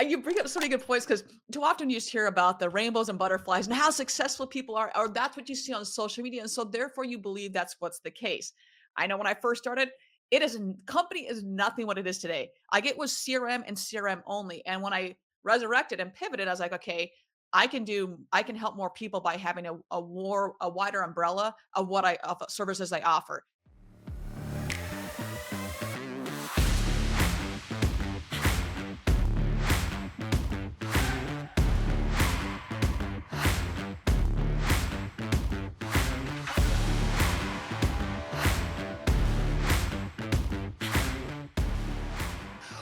You bring up so many good points because too often you just hear about the rainbows and butterflies and how successful people are, or that's what you see on social media. And so therefore you believe that's what's the case. I know when I first started, company is nothing what it is today. Like it was CRM and CRM only. And when I resurrected and pivoted, I was like, okay, I can help more people by having a wider umbrella of of services I offer.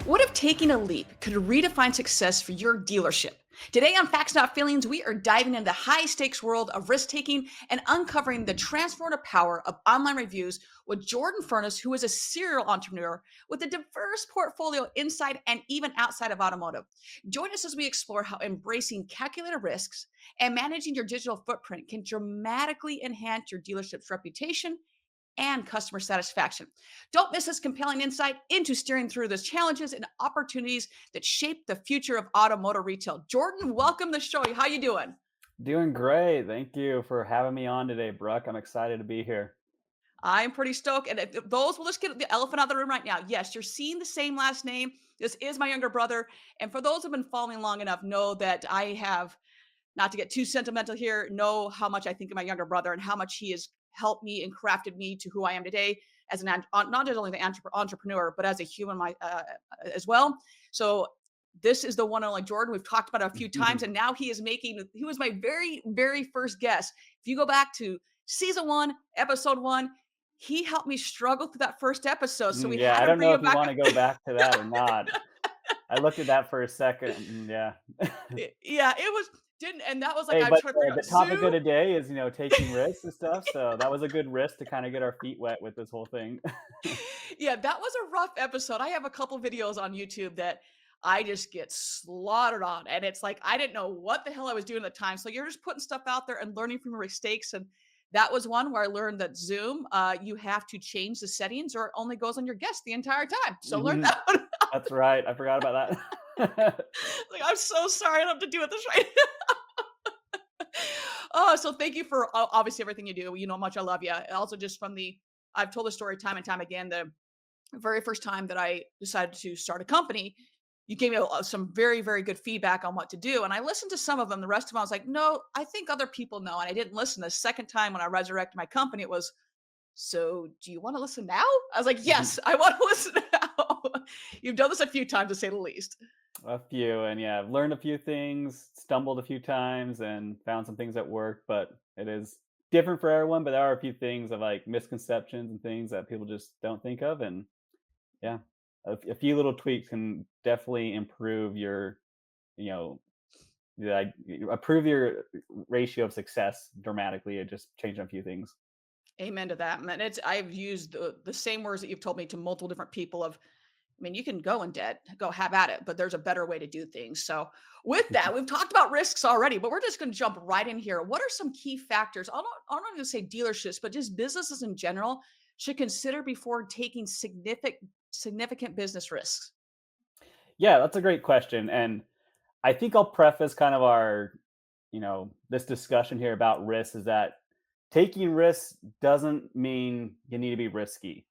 What if taking a leap could redefine success for your dealership? Today on Facts Not Feelings, we are diving into the high stakes world of risk taking and uncovering the transformative power of online reviews with Jordan Furniss, who is a serial entrepreneur with a diverse portfolio inside and even outside of automotive. Join us as we explore how embracing calculated risks and managing your digital footprint can dramatically enhance your dealership's reputation and customer satisfaction. Don't miss this compelling insight into steering through those challenges and opportunities that shape the future of automotive retail. Jordan, welcome to the show. How you doing? Doing great. Thank you for having me on today, Brooke. I'm excited to be here. I'm pretty stoked. And if those, we'll just get the elephant out of the room right now. Yes, you're seeing the same last name. This is my younger brother. And for those who've been following long enough, know that I have, not to get too sentimental here, know how much I think of my younger brother and how much he has helped me and crafted me to who I am today as not just only the entrepreneur, but as a human as well. So this is the one and only Jordan. We've talked about it a few times, and now he was my very first guest. If you go back to season one, episode one, he helped me struggle through that first episode. So we Yeah, had I to don't bring know him if you back. want to go back to that or not. I looked at that for a second. Yeah. Yeah, it was didn't, and that was like Hey, I was but trying to figure the out topic of Zoom. the day is, taking risks and stuff. So that was a good risk to kind of get our feet wet with this whole thing. Yeah, that was a rough episode. I have a couple videos on YouTube that I just get slaughtered on. And it's like, I didn't know what the hell I was doing at the time. So you're just putting stuff out there and learning from your mistakes. And that was one where I learned that Zoom, you have to change the settings or it only goes on your guest the entire time. So learn Mhm. that one. That's right. I forgot about that. Like, I'm so sorry I don't have to do it this right. Oh, so thank you for obviously everything you do. You know how much I love you. Also, just from I've told the story time and time again. The very first time that I decided to start a company, you gave me some very good feedback on what to do. And I listened to some of them. The rest of them, I was like, no, I think other people know. And I didn't listen. The second time when I resurrected my company, it was, so do you want to listen now? I was like, yes, I want to listen now. You've done this a few times to say the least. A few, and yeah, I've learned a few things, stumbled a few times, and found some things that work. But it is different for everyone. But there are a few things of like misconceptions and things that people just don't think of, and yeah, a few little tweaks can definitely improve your, you know, improve your ratio of success dramatically. It just changed a few things. Amen to that, man. I've used the same words that you've told me to multiple different people of, I mean, you can go in debt, go have at it, but there's a better way to do things. So, with that, we've talked about risks already, but we're just going to jump right in here. What are some key factors? I'm not going to say dealerships, but just businesses in general should consider before taking significant business risks? Yeah, that's a great question, and I think I'll preface kind of our, this discussion here about risks is that taking risks doesn't mean you need to be risky.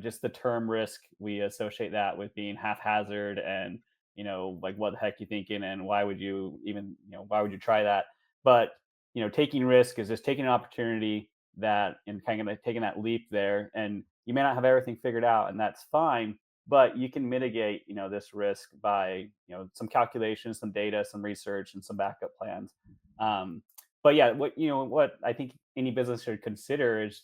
Just the term risk, we associate that with being haphazard and, like what the heck you thinking and why would you even, why would you try that? But, taking risk is just taking an opportunity that and kind of like taking that leap there. And you may not have everything figured out, and that's fine, but you can mitigate, this risk by, some calculations, some data, some research, and some backup plans. But yeah, what I think any business should consider is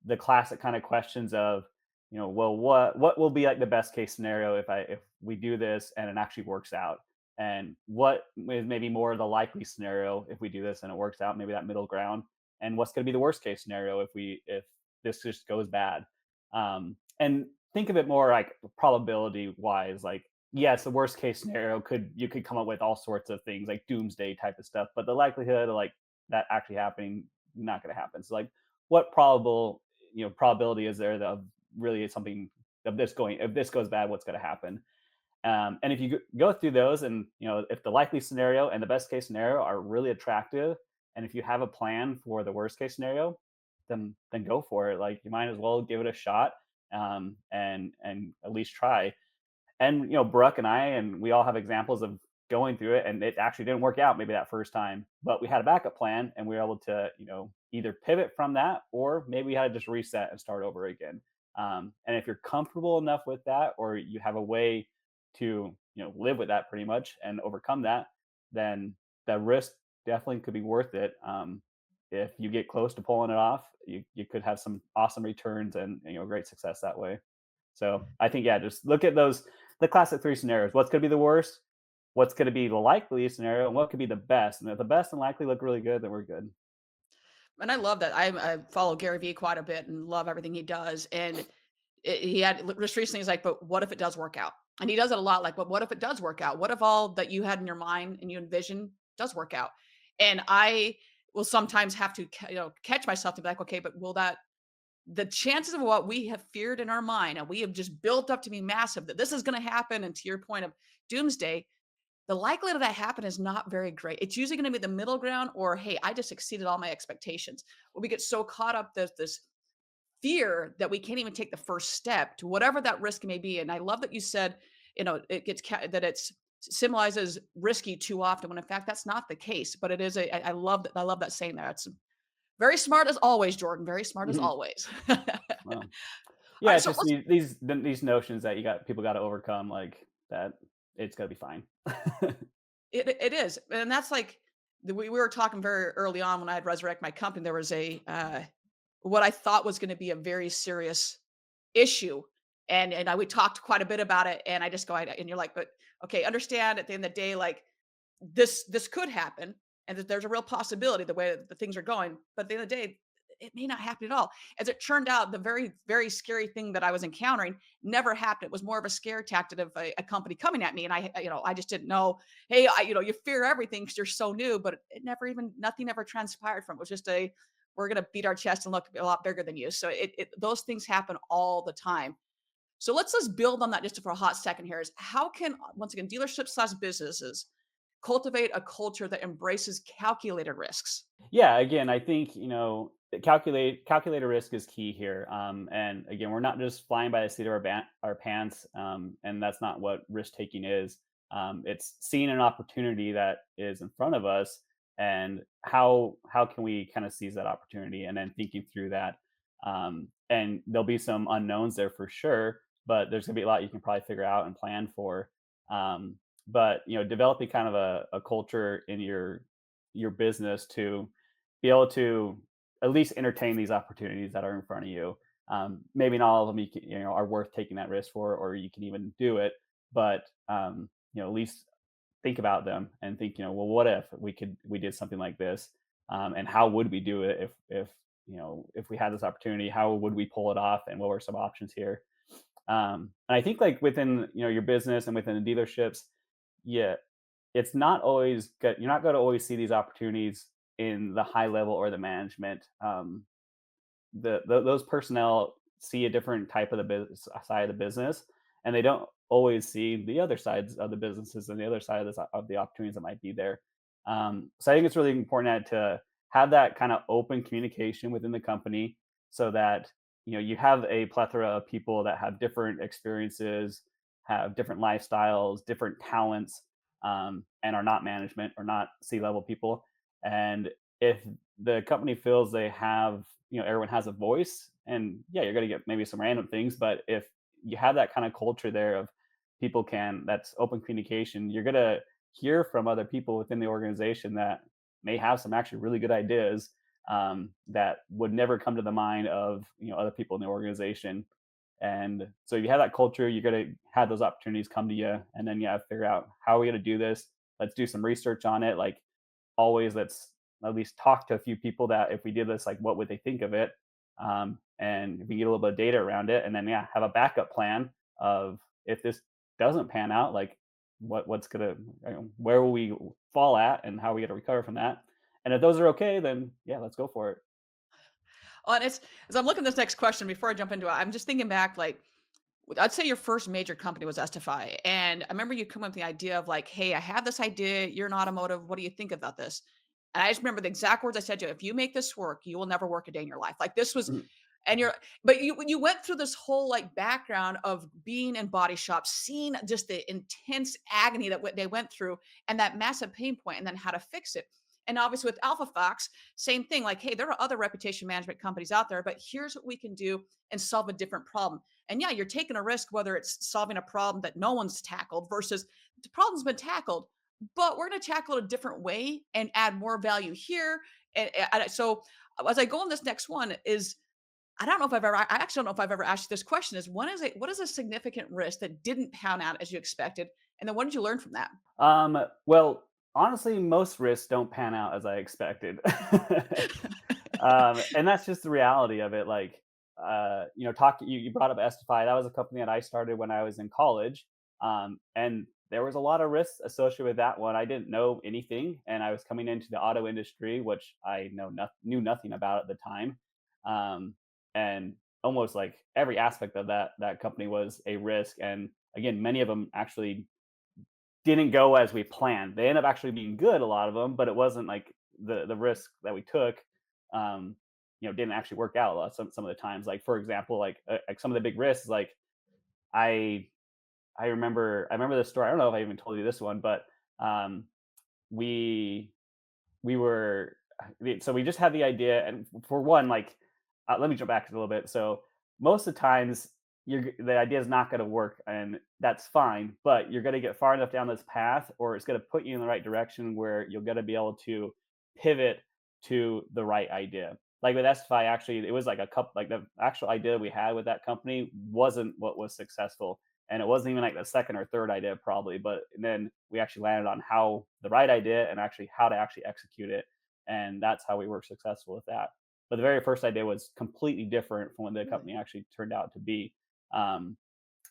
the classic kind of questions of, well, what will be like the best case scenario if we do this and it actually works out, and what is maybe more the likely scenario if we do this and it works out, maybe that middle ground, and what's going to be the worst case scenario if this just goes bad. And think of it more like probability wise, like yes, the worst case scenario you could come up with all sorts of things like doomsday type of stuff, but the likelihood of like that actually happening, not going to happen. So like, what probability is there of really something of this going, if this goes bad, what's going to happen? And if you go through those, and if the likely scenario and the best case scenario are really attractive, and if you have a plan for the worst case scenario, then go for it. Like, you might as well give it a shot, and at least try. And Brooke and I, and we all have examples of going through it, and it actually didn't work out maybe that first time, but we had a backup plan, and we were able to either pivot from that, or maybe we had to just reset and start over again. And if you're comfortable enough with that, or you have a way to live with that pretty much and overcome that, then the risk definitely could be worth it. If you get close to pulling it off, you could have some awesome returns and great success that way. So I think, yeah, just look at the classic three scenarios. What's going to be the worst? What's going to be the likely scenario? And what could be the best? And if the best and likely look really good, then we're good. And I love that. I follow Gary Vee quite a bit and love everything he does. And he had just recently, he's like, but what if it does work out? And he does it a lot. Like, but what if it does work out? What if all that you had in your mind and you envision does work out? And I will sometimes have to, catch myself to be like, okay, but will that, the chances of what we have feared in our mind and we have just built up to be massive, that this is going to happen. And to your point of doomsday, the likelihood of that happen is not very great. It's usually going to be the middle ground, or, hey, I just exceeded all my expectations. But we get so caught up this fear that we can't even take the first step to whatever that risk may be. And I love that you said, it gets that it's symbolizes risky too often, when in fact that's not the case. But it is I love that. I love that saying there. It's very smart as always, Jordan. Very smart as Mhm. always. All Wow. Yeah, right, it's so just let's these notions that people got to overcome, like that. It's gonna be fine. it is. And that's like we were talking very early on when I had resurrect my company. There was a what I thought was going to be a very serious issue. And we talked quite a bit about it. And I just go, and you're like, but okay, understand at the end of the day, like this could happen, and that there's a real possibility the way that the things are going. But at the end of the day, it may not happen at all. As it turned out, the very, very scary thing that I was encountering never happened. It was more of a scare tactic of a company coming at me. And I just didn't know, hey, you fear everything because you're so new, but it never even, nothing ever transpired from it. It was just we're going to beat our chest and look a lot bigger than you. So those things happen all the time. So let's build on that just for a hot second here. Is how can, once again, dealerships slash businesses cultivate a culture that embraces calculated risks? Yeah, again, I think calculated risk is key here. And again, we're not just flying by the seat of our pants, and that's not what risk taking is. It's seeing an opportunity that is in front of us, and how can we kind of seize that opportunity, and then thinking through that. And there'll be some unknowns there for sure, but there's gonna be a lot you can probably figure out and plan for. But developing kind of a culture in your business to be able to at least entertain these opportunities that are in front of you. Maybe not all of them are worth taking that risk for, or you can even do it, but at least think about them and think, well, what if we did something like this, and how would we do it if we had this opportunity? How would we pull it off, and what were some options here? And I think, like, within your business and within the dealerships, yeah, it's not always good. You're not going to always see these opportunities in the high level or the management. Those personnel see a different type of the business side of the business, and they don't always see the other sides of the businesses and the other side of the opportunities that might be there. So I think it's really important to have that kind of open communication within the company, so that you have a plethora of people that have different experiences, have different lifestyles, different talents, and are not management or not C-level people. And if the company feels they have, everyone has a voice, and yeah, you're going to get maybe some random things, but if you have that kind of culture there of that's open communication, you're going to hear from other people within the organization that may have some actually really good ideas, that would never come to the mind of other people in the organization. And so if you have that culture, you're going to have those opportunities come to you, and then you have to figure out, how are we going to do this? Let's do some research on it. Like, always, let's at least talk to a few people that, if we did this, like, what would they think of it? And if we get a little bit of data around it, and then, yeah, have a backup plan of, if this doesn't pan out, like, what's gonna, where will we fall at, and how are we gonna recover from that? And if those are okay, then yeah, let's go for it. Oh, and it's as I'm looking at this next question before I jump into it, I'm just thinking back, like I'd say your first major company was Estify. And I remember you come up with the idea of like, hey, I have this idea. You're an automotive. What do you think about this? And I just remember the exact words I said to you. If you make this work, you will never work a day in your life. Like this was, Mhm. and you're, but you went through this whole like background of being in body shops, seeing just the intense agony that they went through and that massive pain point and then how to fix it. And obviously with Alpha Fox, same thing. Like, hey, there are other reputation management companies out there, but here's what we can do and solve a different problem. And yeah, you're taking a risk, whether it's solving a problem that no one's tackled versus the problem's been tackled, but we're going to tackle it a different way and add more value here. So as I go on this next one is, I actually don't know if I've ever asked you this question is what is a significant risk that didn't pan out as you expected? And then what did you learn from that? Well, honestly, most risks don't pan out as I expected. And that's just the reality of it. Like, you brought up Estify. That was a company that I started when I was in college. And there was a lot of risks associated with that one. I didn't know anything, and I was coming into the auto industry, which I knew nothing about at the time. And almost like every aspect of that company was a risk. And again, many of them actually didn't go as we planned. They end up actually being good, a lot of them, but it wasn't like the risk that we took, um, didn't actually work out a lot some of the times. Like for example, like some of the big risks, like I I remember this story. I don't know if I even told you this one, but um, we we were so we just had the idea, and for one, like let me jump back a little bit. So most of the times the idea is not going to work, and that's fine, but you're going to get far enough down this path, or it's going to put you in the right direction where you're going to be able to pivot to the right idea. Like with SFI, actually it was like a couple, like the actual idea we had with that company wasn't what was successful, and it wasn't even like the second or third idea probably, but then we actually landed on how the right idea and actually how to actually execute it, and that's how we were successful with that. But the very first idea was completely different from what the Really? company actually turned out to be. um,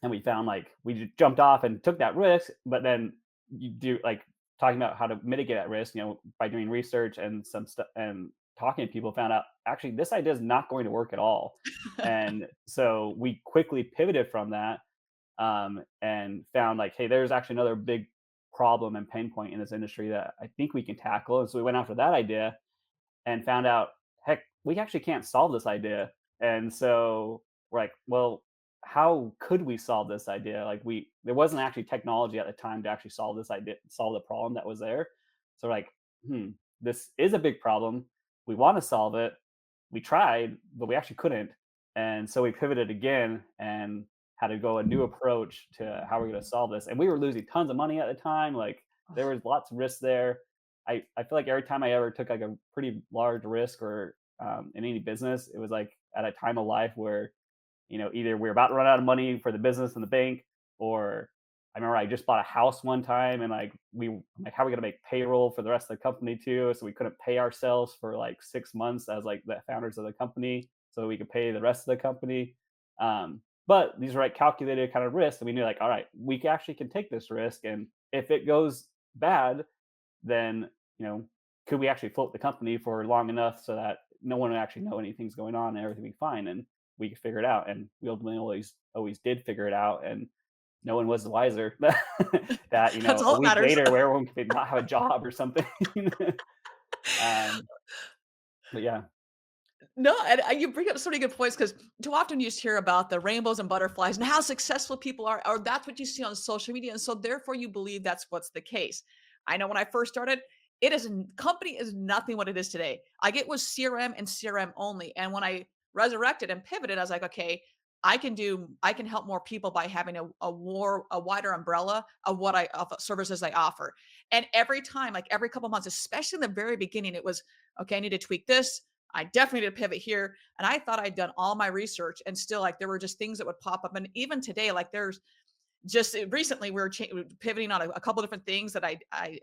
and we found like we just jumped off and took that risk, but then you do like talking about how to mitigate that risk, by doing research and some stuff and talking to people, found out actually this idea is not going to work at all. And so we quickly pivoted from that, and found like, hey, there's actually another big problem and pain point in this industry that I think we can tackle. And so we went after that idea and found out, heck, we actually can't solve this idea. And so we're like, well, how could we solve this idea? Like there wasn't actually technology at the time to actually solve this idea, solve the problem that was there. So we're like, hmm, this is a big problem. We want to solve it. We tried, but we actually couldn't. And so we pivoted again and had to go a new approach to how we're going to solve this. And we were losing tons of money at the time. Like there was lots of risks there. I feel like every time I ever took like a pretty large risk, or in any business, it was like at a time of life where, either we're about to run out of money for the business and the bank, or I remember I just bought a house one time, and like like, how are we gonna make payroll for the rest of the company too? So we couldn't pay ourselves for like 6 months as like the founders of the company, so we could pay the rest of the company. But these are like calculated kind of risks, and we knew like, all right, we actually can take this risk, and if it goes bad, then could we actually float the company for long enough so that no one would actually know anything's going on and everything be fine, and we could figure it out. And we ultimately always did figure it out, and no one was the wiser that That's a all that week matters. later where everyone could not have a job or something. um, but yeah. No, and you bring up so many good points because too often you just hear about the rainbows and butterflies and how successful people are, or that's what you see on social media, and so therefore you believe that's what's the case. I know when I first started, company is nothing what it is today. Like it was CRM and CRM only, and when I resurrected and pivoted, I was like, okay, I can help more people by having a wider umbrella of of services I offer. And every time, like every couple months, especially in the very beginning, it was okay. I need to tweak this. I definitely need to pivot here. And I thought I'd done all my research and still like there were just things that would pop up. And even today, like there's just recently we were pivoting on a couple different things that I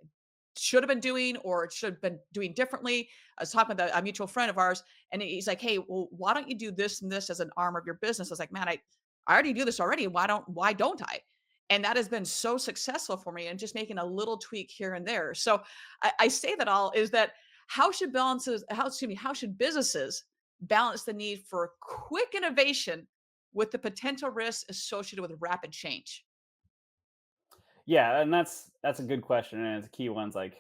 should have been doing or should have been doing differently. I was talking with a mutual friend of ours and he's like, hey, well, why don't you do this and this as an arm of your business? I was like, man, I already do this already. Why don't I? And that has been so successful for me and just making a little tweak here and there. So I say that all is that how should businesses balance the need for quick innovation with the potential risks associated with rapid change? Yeah, and that's a good question, and it's a key one. It's like,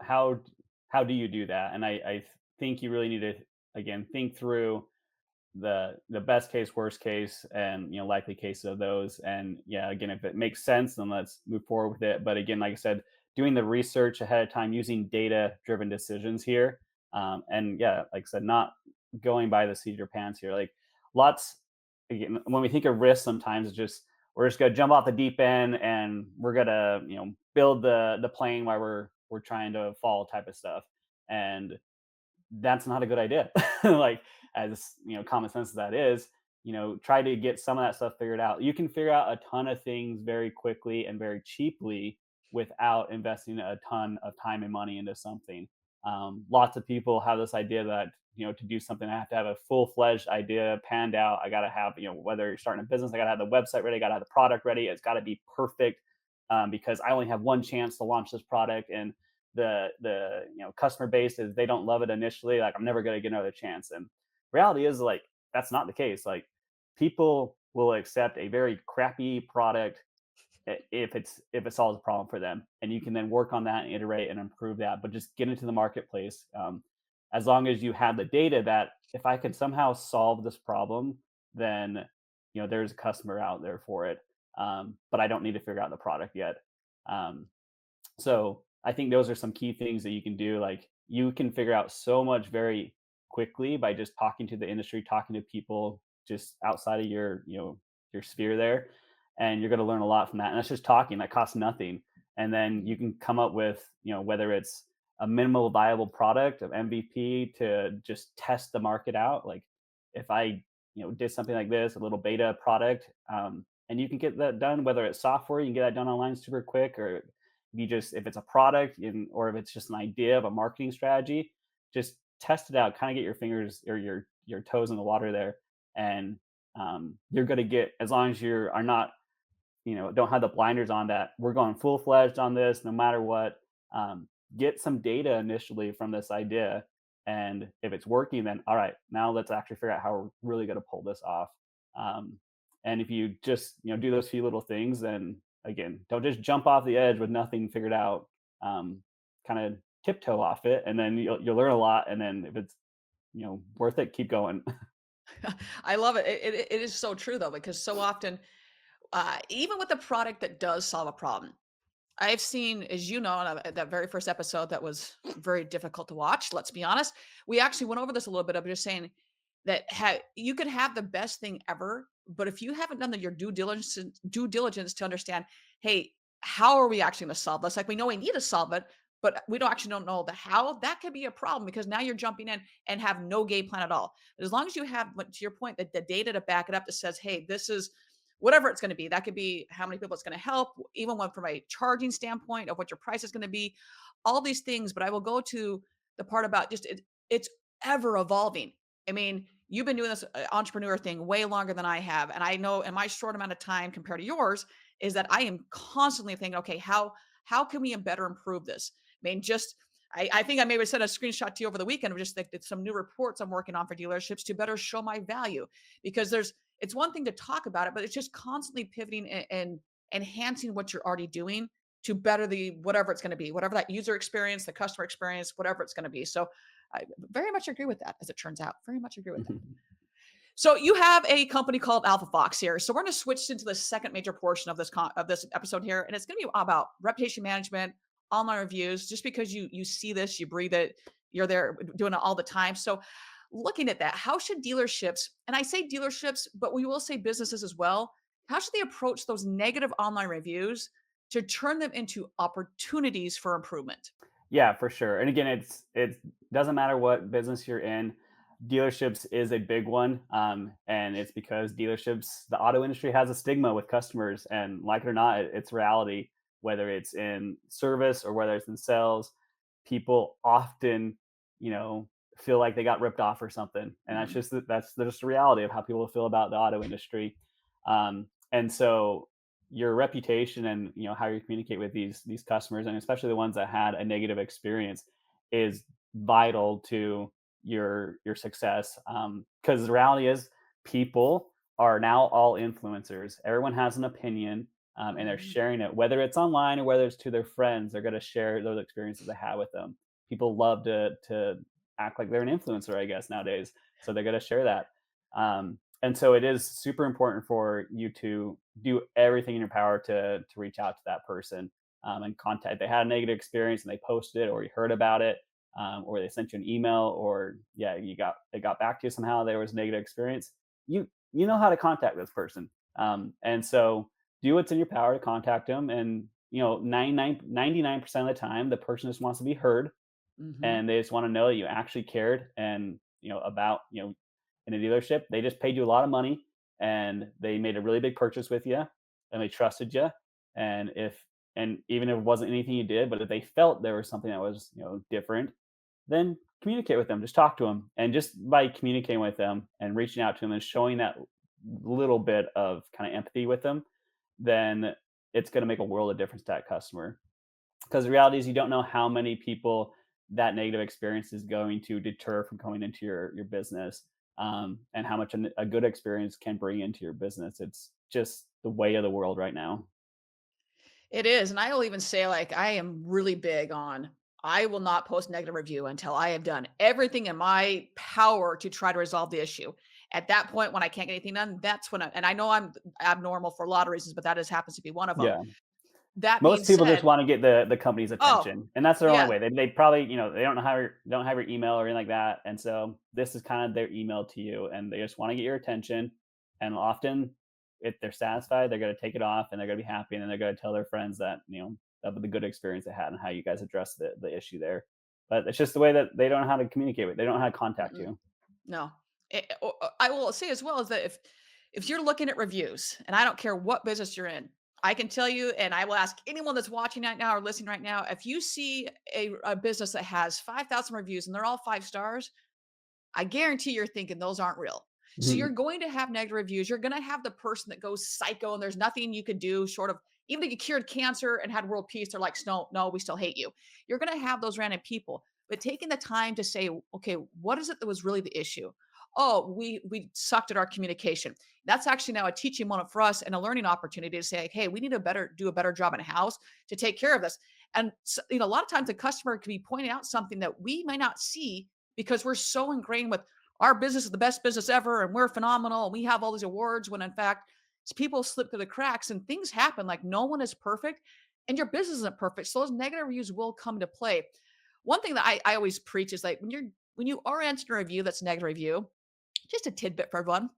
how do you do that? And I think you really need to, again, think through the best case, worst case, and likely cases of those. And yeah, again, if it makes sense, then let's move forward with it. But again, like I said, doing the research ahead of time, using data driven decisions here, and yeah, like I said, not going by the seat of your pants here. Like lots, again, when we think of risk, sometimes it's just we're just gonna jump off the deep end and we're gonna build the plane while we're trying to fall type of stuff. And that's not a good idea. Like, as common sense as that is, try to get some of that stuff figured out. You can figure out a ton of things very quickly and very cheaply without investing a ton of time and money into something. Lots of people have this idea that to do something, I have to have a full-fledged idea panned out. I got to have, whether you're starting a business, I got to have the website ready, I got to have the product ready, it's got to be perfect, because I only have one chance to launch this product, and the customer base is, they don't love it initially, like I'm never going to get another chance. And reality is, like, that's not the case. Like, people will accept a very crappy product if it solves a problem for them, and you can then work on that and iterate and improve that. But just get into the marketplace, as long as you have the data that if I can somehow solve this problem, then there's a customer out there for it. But I don't need to figure out the product yet. um, so I think those are some key things that you can do. Like, you can figure out so much very quickly by just talking to the industry, talking to people just outside of your sphere there, and you're going to learn a lot from that. And that's just talking, that costs nothing. And then you can come up with, whether it's a minimal viable product of MVP to just test the market out. Like, if I did something like this, a little beta product, and you can get that done, whether it's software, you can get that done online super quick, or you just, if it's a product or if it's just an idea of a marketing strategy, just test it out, kind of get your fingers or your toes in the water there. And you're going to get, as long as you are not, don't have the blinders on, that we're going full fledged on this no matter what. Get some data initially from this idea, and if it's working, then all right, now let's actually figure out how we're really going to pull this off. um, and if you just do those few little things, then again, don't just jump off the edge with nothing figured out. Kind of tiptoe off it, and then you'll learn a lot. And then if it's worth it, keep going. I love it. It is so true though, because so often, even with a product that does solve a problem, I've seen, as you know, in that very first episode that was very difficult to watch. Let's be honest. We actually went over this a little bit of just saying that you could have the best thing ever, but if you haven't done your due diligence to understand, hey, how are we actually going to solve this? Like, we know we need to solve it, but we don't know the how. That could be a problem because now you're jumping in and have no game plan at all. But as long as you have, but to your point, that the data to back it up that says, hey, this is whatever it's going to be. That could be how many people it's going to help, even one from a charging standpoint of what your price is going to be, all these things. But I will go to the part about just it's ever evolving. I mean, you've been doing this entrepreneur thing way longer than I have. And I know in my short amount of time compared to yours is that I am constantly thinking, okay, how can we better improve this? I mean, just I think I maybe sent a screenshot to you over the weekend of just like some new reports I'm working on for dealerships to better show my value, because it's one thing to talk about it, but it's just constantly pivoting and enhancing what you're already doing to better the whatever it's going to be, whatever that user experience, the customer experience, whatever it's going to be. So I very much agree with that, as it turns out. Very much agree with that. So you have a company called Alpha Fox here. So we're going to switch into the second major portion of this episode here, and it's going to be about reputation management, online reviews. Just because you see this, you breathe it, you're there doing it all the time. So looking at that, how should dealerships, and I say dealerships, but we will say businesses as well, how should they approach those negative online reviews to turn them into opportunities for improvement? Yeah, for sure. And again, it doesn't matter what business you're in. Dealerships is a big one, and it's because dealerships, the auto industry has a stigma with customers, and like it or not, it's reality. Whether it's in service or whether it's in sales, people often, you know, feel like they got ripped off or something, and Mhm. that's just the reality of how people feel about the auto industry. And so your reputation and how you communicate with these customers, and especially the ones that had a negative experience, is vital to your success, because the reality is people are now all influencers. Everyone has an opinion, and they're Mhm. sharing it, whether it's online or whether it's to their friends. They're going to share those experiences they had with them. People love to act like they're an influencer, I guess, nowadays. So they're going to share that. And so it is super important for you to do everything in your power to reach out to that person, and contact. They had a negative experience and they posted it, or you heard about it, or they sent you an email, or yeah, they got back to you somehow. There was a negative experience. You know how to contact this person, and so do what's in your power to contact them. And 99% of the time, the person just wants to be heard, Mhm. and they just want to know that you actually cared, and about in a dealership, they just paid you a lot of money, and they made a really big purchase with you, and they trusted you. And even if it wasn't anything you did, but if they felt there was something that was different, then communicate with them. Just talk to them, and just by communicating with them and reaching out to them and showing that little bit of kind of empathy with them, then it's going to make a world of difference to that customer. Because the reality is, you don't know how many people that negative experience is going to deter from coming into your business, and how much a good experience can bring into your business. It's just the way of the world right now. It is, and I will even say, like, I am really big on I will not post negative review until I have done everything in my power to try to resolve the issue. At that point, when I can't get anything done, that's when I know I'm abnormal for a lot of reasons, but that just happens to be one of them. Yeah. That being Most people just said, want to get the company's oh, attention, and that's their only yeah, way. They probably, they don't have your email or anything like that, and so this is kind of their email to you, and they just want to get your attention. And often, if they're satisfied, they're going to take it off, and they're going to be happy, and then they're going to tell their friends that of the good experience they had and how you guys addressed the issue there. But it's just the way that they don't know how to communicate with. They don't know how to contact mm-mm, you. no. I will say as well is that if you're looking at reviews, and I don't care what business you're in, I can tell you, and I will ask anyone that's watching right now or listening right now, if you see a business that has 5,000 reviews and they're all 5 stars, I guarantee you're thinking those aren't real. So you're Mhm. going to have negative reviews. You're going to have the person that goes psycho and there's nothing you could do short of even if you cured cancer and had world peace, they're like, no, no, we still hate you. You're going to have those random people, but taking the time to say, okay, what is it that was really the issue? Oh, we sucked at our communication. That's actually now a teaching moment for us and a learning opportunity to say, hey, we need to do a better job in house to take care of this. And so, a lot of times the customer can be pointing out something that we may not see because we're so ingrained with our business is the best business ever and we're phenomenal and we have all these awards when in fact people slip through the cracks and things happen. Like no one is perfect and your business isn't perfect, so those negative reviews will come to play. One thing that I always preach is like when you are answering a review that's a negative review, just a tidbit for everyone,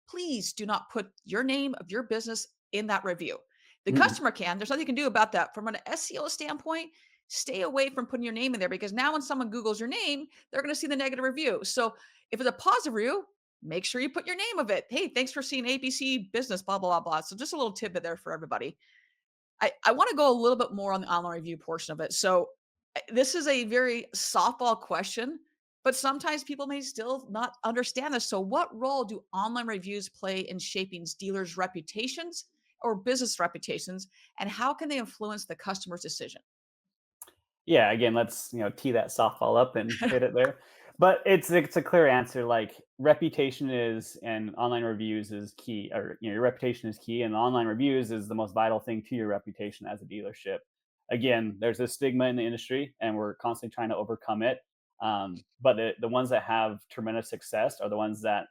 please do not put your name of your business in that review. The Mhm. customer can. There's nothing you can do about that. From an SEO standpoint, stay away from putting your name in there because now when someone Googles your name, they're going to see the negative review. So if it's a positive review, make sure you put your name of it. Hey, thanks for seeing ABC business, blah, blah, blah, blah. So just a little tidbit there for everybody. I want to go a little bit more on the online review portion of it. So this is a very softball question, but sometimes people may still not understand this. So, what role do online reviews play in shaping dealers' reputations or business reputations, and how can they influence the customer's decision? Yeah, again, let's tee that softball up and hit it there. But it's a clear answer. Like, reputation is and online reviews is key, or your reputation is key, and online reviews is the most vital thing to your reputation as a dealership. Again, there's a stigma in the industry, and we're constantly trying to overcome it. But the ones that have tremendous success are the ones that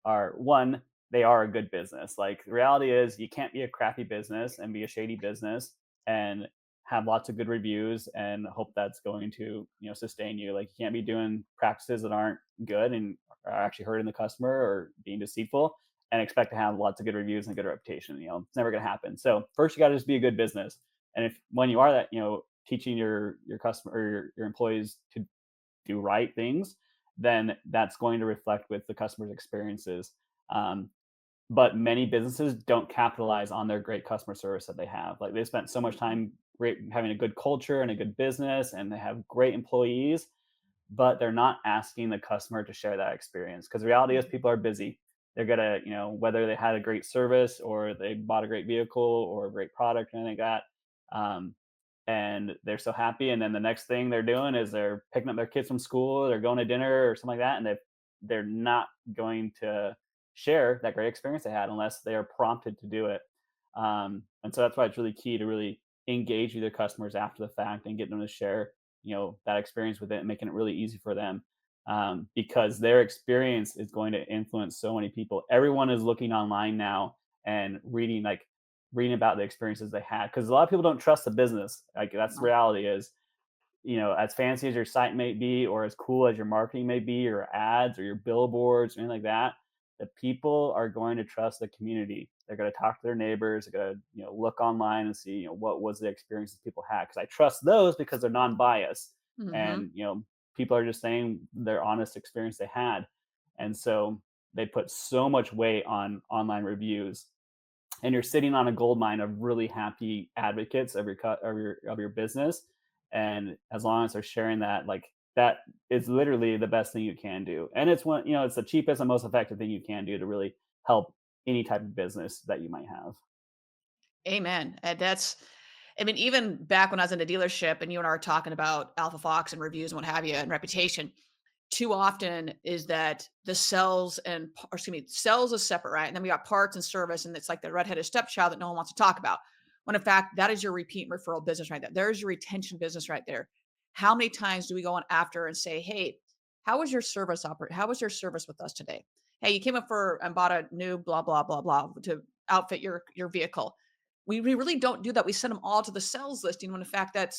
are one, they are a good business. Like, the reality is, you can't be a crappy business and be a shady business and have lots of good reviews and hope that's going to sustain you. Like, you can't be doing practices that aren't good and are actually hurting the customer or being deceitful and expect to have lots of good reviews and a good reputation. It's never going to happen. So first, you got to just be a good business. And if when you are that, teaching your customer or your employees to do right things, then that's going to reflect with the customer's experiences. Um, but many businesses don't capitalize on their great customer service that they have. Like, they spent so much Mhm, time having a good culture and a good business, and they have great employees, but they're not asking the customer to share that experience. Because the reality is, mhm, people are busy. They're gonna, whether they had a great service or they bought a great vehicle or a great product or anything like that, and they're so happy. And then the next thing they're doing is they're picking up their kids from school, they're going to dinner or something like that, and they're not going to share that great experience they had unless they are prompted to do it. And so that's why it's really key to really engage with your customers after the fact and get them to share, that experience with it and making it really easy for them. Because their experience is going to influence so many people. Everyone is looking online now and reading about the experiences they had because a lot of people don't trust the business. Like that's the reality is, as fancy as your site may be, or as cool as your marketing may be, or ads, or your billboards, or anything like that, the people are going to trust the community. They're going to talk to their neighbors. They're going to, look online and see, what was the experiences people had. Because I trust those because they're non-biased, Mm-hmm. and people are just saying their honest experience they had, and so they put so much weight on online reviews and you're sitting on a gold mine of really happy advocates of your business. And as long as they're sharing that, like that is literally the best thing you can do. And it's it's the cheapest and most effective thing you can do to really help any type of business that you might have. Amen. And I mean, even back when I was in a dealership and you and I were talking about Alpha Fox and reviews and what have you and reputation, too often is that the sales or excuse me, sales is separate, right? And then we got parts and service, and it's like the redheaded stepchild that no one wants to talk about. When in fact, that is your repeat and referral business right there. There's your retention business right there. How many times do we go on after and say, hey, how was your service with us today? Hey, you came up for and bought a new blah, blah, blah, blah to outfit your vehicle. We really don't do that. We send them all to the sales listing when in fact that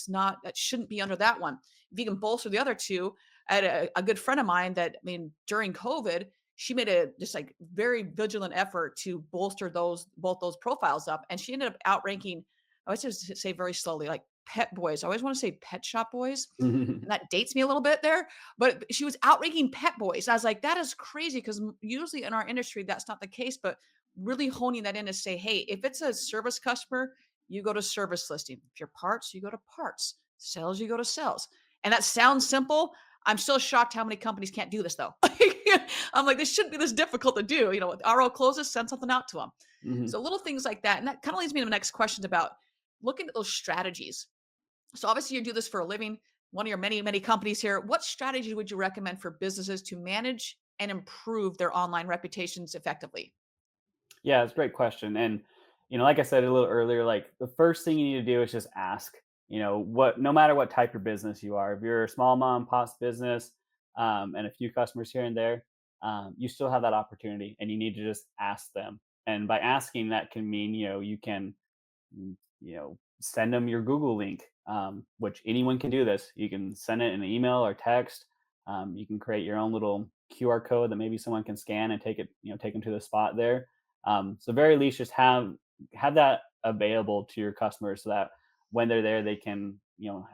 shouldn't be under that one. If you can bolster the other two, I had a good friend of mine that, I mean, during COVID, she made a just like very vigilant effort to bolster both those profiles up. And she ended up outranking, I always just say very slowly, like pet boys. I always want to say pet shop boys. And that dates me a little bit there, but she was outranking pet boys. I was like, that is crazy because usually in our industry, that's not the case. But really honing that in to say, hey, if it's a service customer, you go to service listing. If you're parts, you go to parts. Sales, you go to sales. And that sounds simple. I'm still shocked how many companies can't do this though. I'm like, this shouldn't be this difficult to do. With RO closes, send something out to them. Mhm. So little things like that. And that kind of leads me to the next questions about looking at those strategies. So obviously you do this for a living, one of your many, many companies here. What strategy would you recommend for businesses to manage and improve their online reputations effectively? Yeah, it's a great question. And, like I said a little earlier, like the first thing you need to do is just ask, no matter what type of business you are, if you're a small mom and pop's business, and a few customers here and there, you still have that opportunity and you need to just ask them. And by asking, that can mean, you can send them your Google link, which anyone can do this. You can send it in an email or text. You can create your own little QR code that maybe someone can scan and take them to the spot there. So very least, just have that available to your customers so that when they're there, they can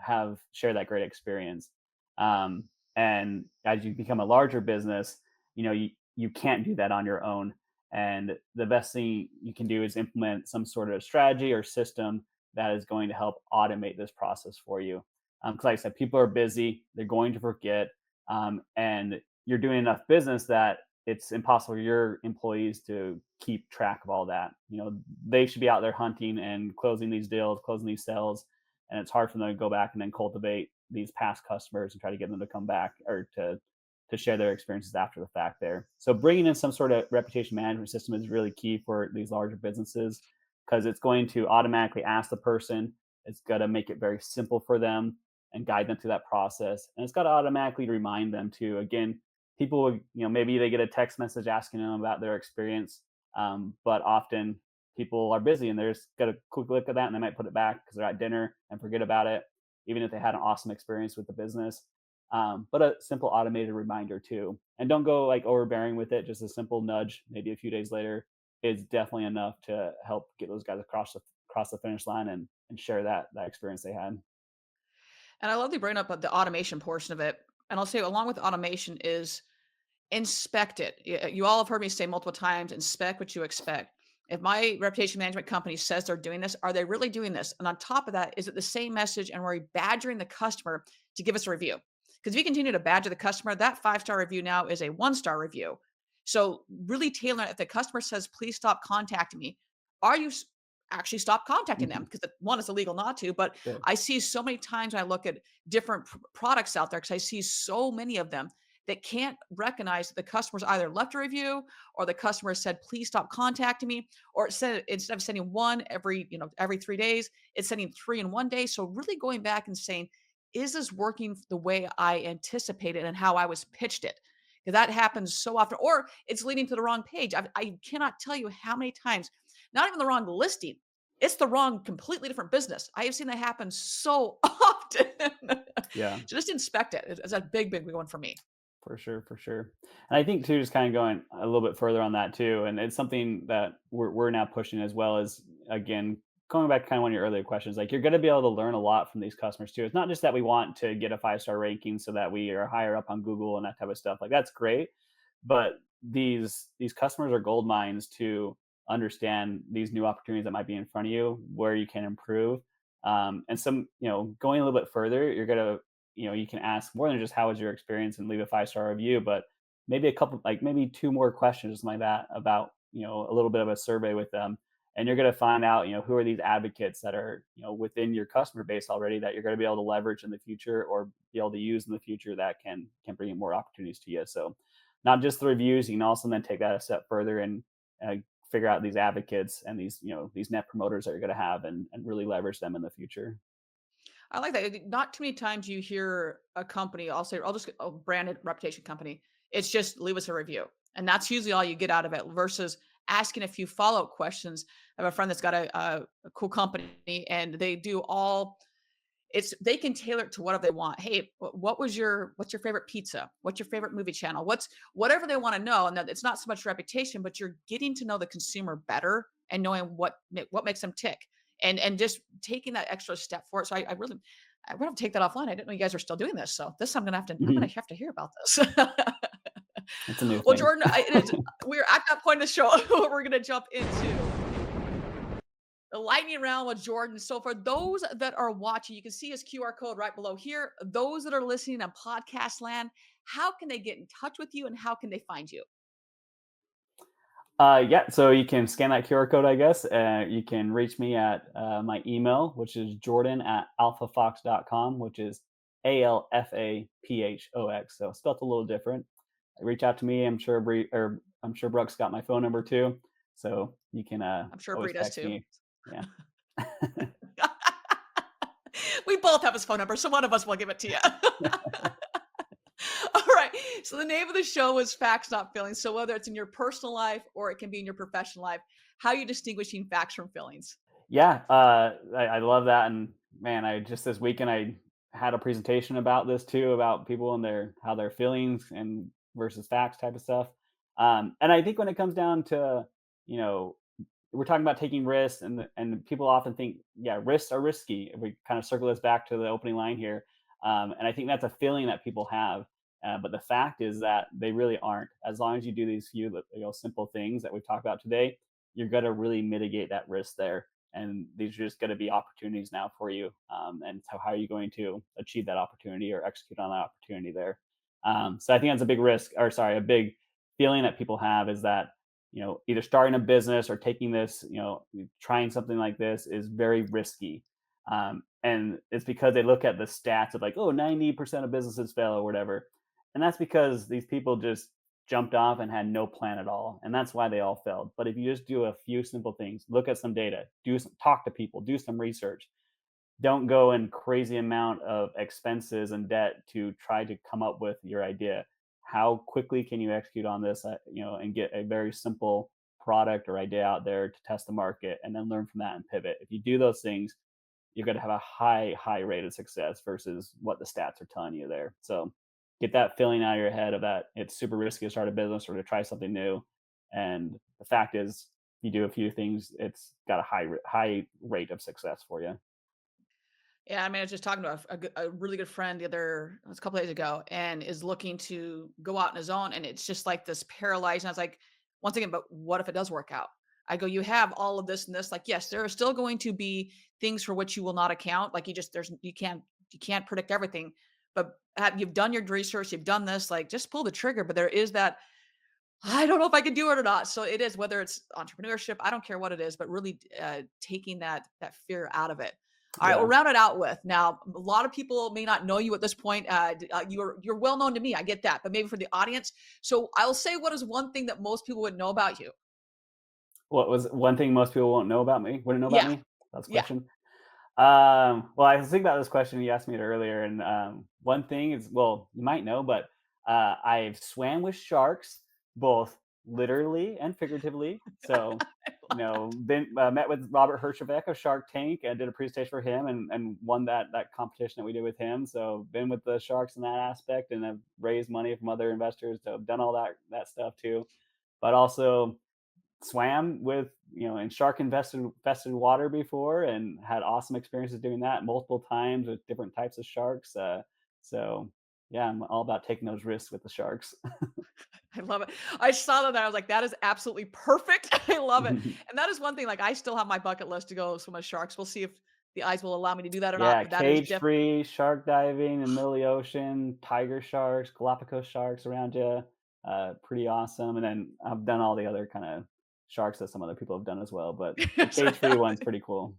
have share that great experience. Um, and as you become a larger business, you can't do that on your own. And the best thing you can do is implement some sort of strategy or system that is going to help automate this process for you. Because, like I said, people are busy, they're going to forget, and you're doing enough business that it's impossible for your employees to keep track of all that. They should be out there hunting and closing these deals, closing these sales, and it's hard for them to go back and then cultivate these past customers and try to get them to come back or to share their experiences after the fact there. So bringing in some sort of reputation management system is really key for these larger businesses because it's going to automatically ask the person. It's going to make it very simple for them and guide them through that process. And it's got to automatically remind them to, again, people would, maybe they get a text message asking them about their experience. But often people are busy and they're just got a quick look at that and they might put it back because they're at dinner and forget about it, even if they had an awesome experience with the business. But a simple automated reminder too. And don't go like overbearing with it. Just a simple nudge, maybe a few days later, is definitely enough to help get those guys across the finish line and share that experience they had. And I love the bring up of the automation portion of it. And I'll say along with automation is inspect it. You all have heard me say multiple times, inspect what you expect. If my reputation management company says they're doing this, are they really doing this? And on top of that, is it the same message and we're badgering the customer to give us a review? Because if you continue to badger the customer, that 5-star review now is a 1-star review. So really tailor it. If the customer says, please stop contacting me, are you actually stop contacting them? Mhm. Because one, it's illegal not to, but Sure. I see so many times when I look at different products out there, because I see so many of them that can't recognize that the customer's either left a review or the customer said, please stop contacting me, or it said instead of sending one every 3 days, it's sending three in one day. So really going back and saying, is this working the way I anticipated and how I was pitched it? Because that happens so often, or it's leading to the wrong page. I cannot tell you how many times, not even the wrong listing, it's the wrong, completely different business. I have seen that happen so often. Yeah. So just inspect it. It's a big, big one for me. For sure, for sure. And I think too, just kind of going a little bit further on that too, and it's something that we're now pushing as well as, again, going back to kind of one of your earlier questions, like you're going to be able to learn a lot from these customers too. It's not just that we want to get a 5-star ranking so that we are higher up on Google and that type of stuff. Like that's great, but these customers are gold mines to understand these new opportunities that might be in front of you, where you can improve. And some, going a little bit further, you're gonna you can ask more than just how was your experience and leave a 5-star review, but maybe a couple, like maybe two more questions like that about, a little bit of a survey with them. And you're going to find out, who are these advocates that are, within your customer base already that you're going to be able to leverage in the future or be able to use in the future that can bring in more opportunities to you. So not just the reviews, you can also then take that a step further and figure out these advocates and these net promoters that you're going to have and really leverage them in the future. I like that. Not too many times you hear a company, I'll just a branded reputation company. It's just leave us a review. And that's usually all you get out of it versus asking a few follow-up questions. I have a friend that's got a cool company and they do all they can tailor it to whatever they want. Hey, what's your favorite pizza? What's your favorite movie channel? What's whatever they want to know. And that it's not so much reputation, but you're getting to know the consumer better and knowing what makes them tick. And just taking that extra step for it. So I want to take that offline. I didn't know you guys are still doing this. So this I'm gonna Mhm. have to hear about this. It's a new Well, thing. Jordan, we're at that point of the show where we're gonna jump into the lightning round with Jordan. So for those that are watching, you can see his QR code right below here. Those that are listening on podcast land, how can they get in touch with you and how can they find you? Yeah, so you can scan that QR code, I guess. You can reach me at my email, which is jordan at alphaphox.com, which is ALFAPHOX. So spelled a little different. Reach out to me. I'm sure Brooke's got my phone number too. So you can I'm sure always Bree does text too. me. Yeah. We both have his phone number, so one of us will give it to you. All right. So the name of the show is Facts Not Feelings. So whether it's in your personal life or it can be in your professional life, how are you distinguishing facts from feelings? Yeah, I love that, and man, I just this weekend I had a presentation about this too, about people and their how their feelings and versus facts type of stuff. And I think when it comes down to, you know, we're talking about taking risks, and people often think, yeah, risks are risky. If we kind of circle this back to the opening line here, and I think that's a feeling that people have. But the fact is that they really aren't. As long as you do these few, simple things that we've talked about today, you're going to really mitigate that risk there, and these are just going to be opportunities now for you. And so how are you going to achieve that opportunity or execute on that opportunity there? So I think that's a big risk, or sorry, a big feeling that people have is that, either starting a business or taking this, trying something like this is very risky. And it's because they look at the stats of like, oh, 90% of businesses fail or whatever. And that's because these people just jumped off and had no plan at all. And that's why they all failed. But if you just do a few simple things, look at some data, talk to people, do some research, don't go in crazy amount of expenses and debt to try to come up with your idea. How quickly can you execute on this, and get a very simple product or idea out there to test the market and then learn from that and pivot. If you do those things, you're going to have a high rate of success versus what the stats are telling you there. So get that feeling out of your head of that it's super risky to start a business or to try something new. And the fact is, if you do a few things, it's got a high rate of success for you. Yeah, I mean, I was just talking to a really good friend it was a couple days ago, and is looking to go out on his own, and it's just like this paralyzing. I was like, once again, but what if it does work out? I go, you have all of this and this. Like, yes, there are still going to be things for which you will not account. Like, you can't predict everything. But you've done your research, you've done this. Like, just pull the trigger. But there is that I don't know if I can do it or not. So it is whether it's entrepreneurship, I don't care what it is, but really taking that fear out of it. All right, we'll Yeah. round it out with now. A lot of people may not know you at this point. You're well known to me. I get that, but maybe for the audience. So I'll say, what is one thing that most people would know about you? What was one thing most people won't know about me? Wouldn't know about Yeah, me? That's the yeah. question. Well, I was thinking about this question. You asked me it earlier, and one thing is, well, you might know, but I've swam with sharks, both literally and figuratively. So, I love that. been met with Robert Herjavec of Shark Tank and did a presentation for him, and won that competition that we did with him. So, been with the sharks in that aspect, and have raised money from other investors. So, I've done all that stuff too. But also swam with in shark infested water before and had awesome experiences doing that multiple times with different types of sharks. So yeah, I'm all about taking those risks with the sharks. I love it. I saw that and I was like, that is absolutely perfect. I love it. And that is one thing, like I still have my bucket list to go swim with sharks. We'll see if the eyes will allow me to do that or not, Yeah, but that is cage definitely free shark diving in the middle of the ocean, tiger sharks, Galapagos sharks around you. Pretty awesome. And then I've done all the other kind of sharks that some other people have done as well, but the cage free one's pretty cool.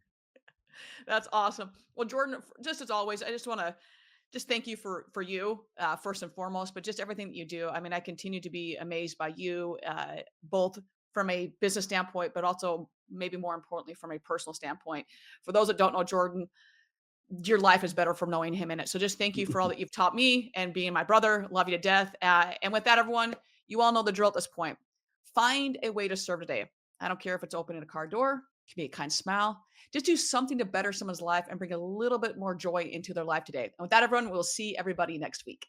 that's awesome. Well, Jordan, just as always, I just want to just thank you for you first and foremost, but just everything that you do. I mean, I continue to be amazed by you, both from a business standpoint, but also maybe more importantly from a personal standpoint. For those that don't know Jordan, your life is better from knowing him in it. So just thank you for all that you've taught me and being my brother. Love you to death. And with that, everyone, you all know the drill at this point. Find a way to serve today. I don't care if it's opening a car door, it can be a kind smile. Just do something to better someone's life and bring a little bit more joy into their life today. And with that, everyone, we'll see everybody next week.